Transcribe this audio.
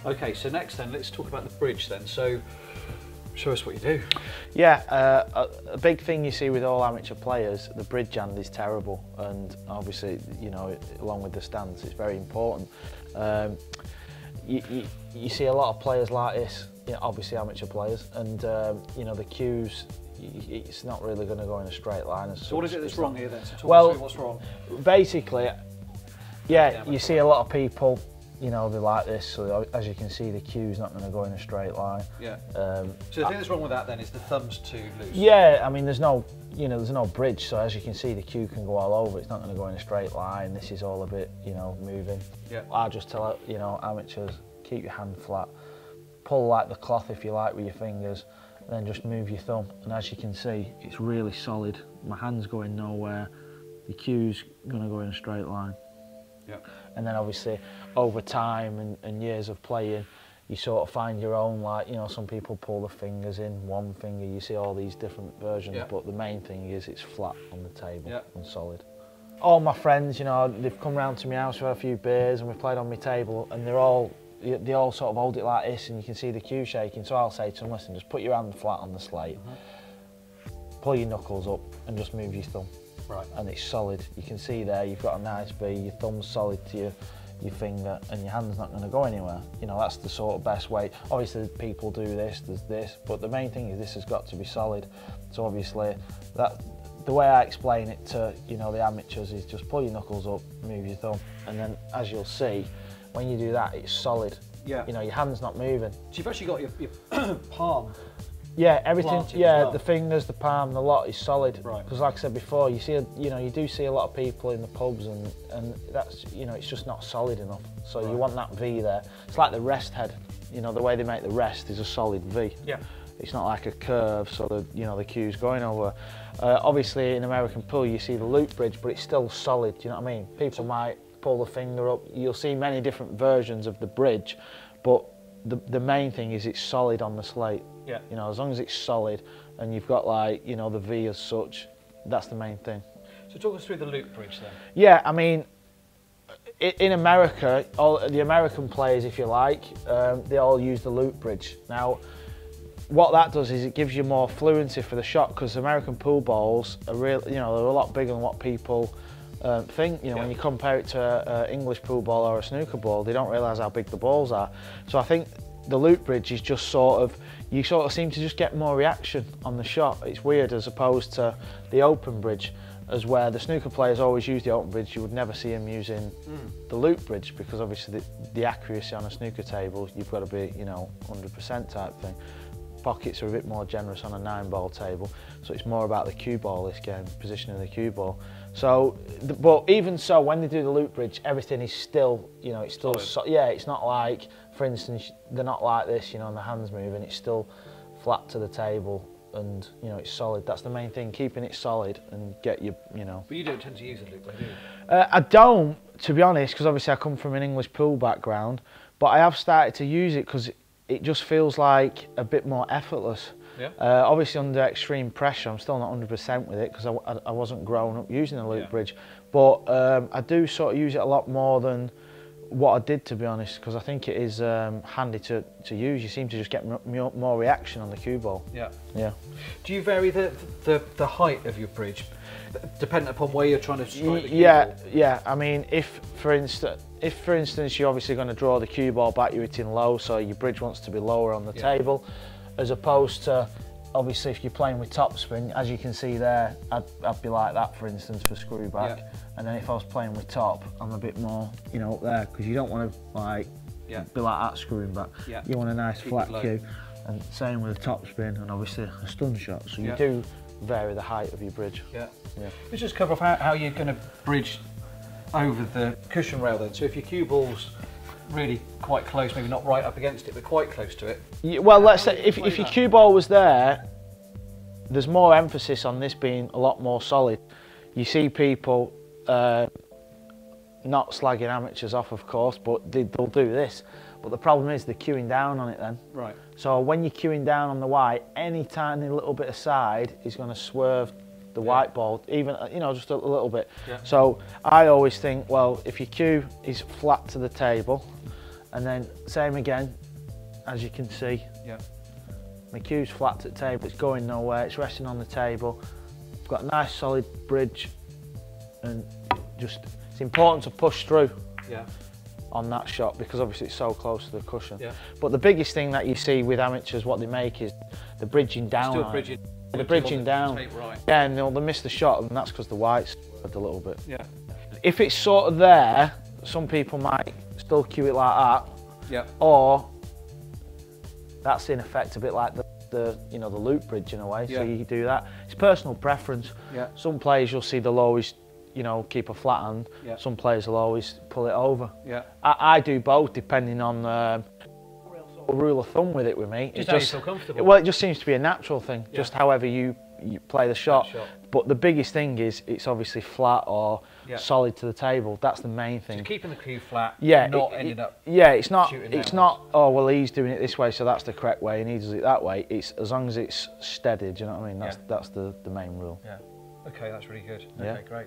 Okay, so next then, let's talk about the bridge then. So, show us what you do. Yeah, a big thing you see with all amateur players, the bridge hand is terrible, and obviously, you know, along with the stance, it's very important. You see a lot of players like this, you know, obviously amateur players, and you know, the cues, it's not really going to go in a straight line. So what is it that's wrong here then? So talk us through what's wrong. Basically, yeah, you see a lot of people, you know, they like this, so as you can see, the cue's not going to go in a straight line. Yeah. So the thing that's wrong with that then is the thumb's too loose. Yeah, I mean, there's no bridge, so as you can see, the cue can go all over. It's not going to go in a straight line. This is all a bit, you know, moving. Yeah. I just tell, you know, amateurs, keep your hand flat, pull like the cloth if you like with your fingers, and then just move your thumb. And as you can see, it's really solid. My hand's going nowhere. The cue's going to go in a straight line. Yeah. And then obviously over time and years of playing, you sort of find your own, like, you know, some people pull the fingers in, one finger, you see all these different versions, but the main thing is it's flat on the table and solid. All my friends, you know, they've come round to my house, we've had a few beers and we've played on my table, and they all sort of hold it like this and you can see the cue shaking, so I'll say to them, listen, just put your hand flat on the slate, pull your knuckles up and just move your thumb. Right. And it's solid. You can see there, you've got a nice V, your thumb's solid to your finger, and your hand's not going to go anywhere. You know, that's the sort of best way. Obviously, people do this, there's this, but the main thing is this has got to be solid. So obviously, the way I explain it to, you know, the amateurs is just pull your knuckles up, move your thumb, and then as you'll see, when you do that, it's solid. Yeah. You know, your hand's not moving. So you've actually got your palm. Yeah, everything. Yeah, the fingers, the palm, the lot is solid. Right. Because, like I said before, you see, you know, you do see a lot of people in the pubs, and that's, you know, it's just not solid enough. So you want that V there. It's like the rest head. You know, the way they make the rest is a solid V. Yeah. It's not like a curve, so the, you know, the cue's going over. Obviously, in American pool, you see the loop bridge, but it's still solid. Do you know what I mean? People might pull the finger up. You'll see many different versions of the bridge, but the main thing is it's solid on the slate. Yeah. You know, as long as it's solid and you've got, like, you know, the V as such, that's the main thing. So talk us through the loop bridge then. Yeah, I mean, in America, all the American players, if you like, they all use the loop bridge. Now, what that does is it gives you more fluency for the shot, because American pool balls are really, you know, they're a lot bigger than what people think. You know, when you compare it to an English pool ball or a snooker ball, they don't realise how big the balls are. So I think the loop bridge is just sort of, you sort of seem to just get more reaction on the shot. It's weird, as opposed to the open bridge, as where the snooker players always use the open bridge. You would never see them using the loop bridge, because obviously the accuracy on a snooker table, you've got to be, you know, 100% type thing. Pockets are a bit more generous on a 9-ball table, so it's more about the cue ball this game, positioning the cue ball. So, but even so, when they do the loop bridge, everything is still, you know, it's still, yeah, it's not like, for instance, they're not like this, you know, and the hand's moving, it's still flat to the table, and, you know, it's solid. That's the main thing, keeping it solid and get you, you know. But you don't tend to use a loop bridge, do you? I don't, to be honest, because obviously I come from an English pool background, but I have started to use it because it just feels like a bit more effortless. Yeah. Obviously under extreme pressure, I'm still not 100% with it, because I wasn't growing up using a loop bridge, but I do sort of use it a lot more than what I did, to be honest, because I think it is handy to use. You seem to just get more reaction on the cue ball. Yeah. Yeah. Do you vary the height of your bridge, depending upon where you're trying to strike the cue ball? Yeah. I mean, if for instance you're obviously going to draw the cue ball back, you're hitting low, so your bridge wants to be lower on the table, as opposed to, obviously, if you're playing with topspin, as you can see there, I'd be like that, for instance, for screw back. Yeah. And then if I was playing with top, I'm a bit more, you know, up there, because you don't want to, like, be like that screwing back. Yeah. You want a nice flat cue. And same with a topspin and obviously a stun shot. So you do vary the height of your bridge. Yeah. Let's just cover off how you're going to bridge over the cushion rail then. So if your cue ball's really quite close, maybe not right up against it, but quite close to it. Yeah, well, let's say if your cue ball was there, there's more emphasis on this being a lot more solid. You see people not slagging amateurs off, of course, but they'll do this. But the problem is they're cueing down on it then. Right. So when you're cueing down on the white, any tiny little bit of side is going to swerve the white ball, even, you know, just a little bit. Yeah. So I always think, well, if your cue is flat to the table, and then same again, as you can see, yeah. my cue's flat to the table, it's going nowhere, it's resting on the table. I've got a nice solid bridge, and just, it's important to push through. Yeah. On that shot, because obviously it's so close to the cushion. Yeah. But the biggest thing that you see with amateurs, what they make is the bridging down. Still bridging. The bridging down. Right. Yeah, and they'll miss the shot, and that's because the white's swerved a little bit. Yeah. If it's sort of there, some people might still cue it like that. Yeah. Or that's in effect a bit like the you know, the loop bridge in a way. Yeah. So you do that. It's personal preference. Yeah. Some players you'll see they'll always, you know, keep a flat hand. Yeah. Some players will always pull it over. Yeah. I do both, depending on rule of thumb with it with me. Just how you feel comfortable. Well, it just seems to be a natural thing, Yeah. just however you play the shot. But the biggest thing is it's obviously flat or solid to the table. That's the main thing. Just keeping the cue flat, yeah, not ending up it's not, shooting it's downwards. not, oh, well, he's doing it this way, so that's the correct way, and he does it that way. It's as long as it's steady, do you know what I mean? That's the main rule. Yeah. Okay, that's really good. Yeah. Okay, great.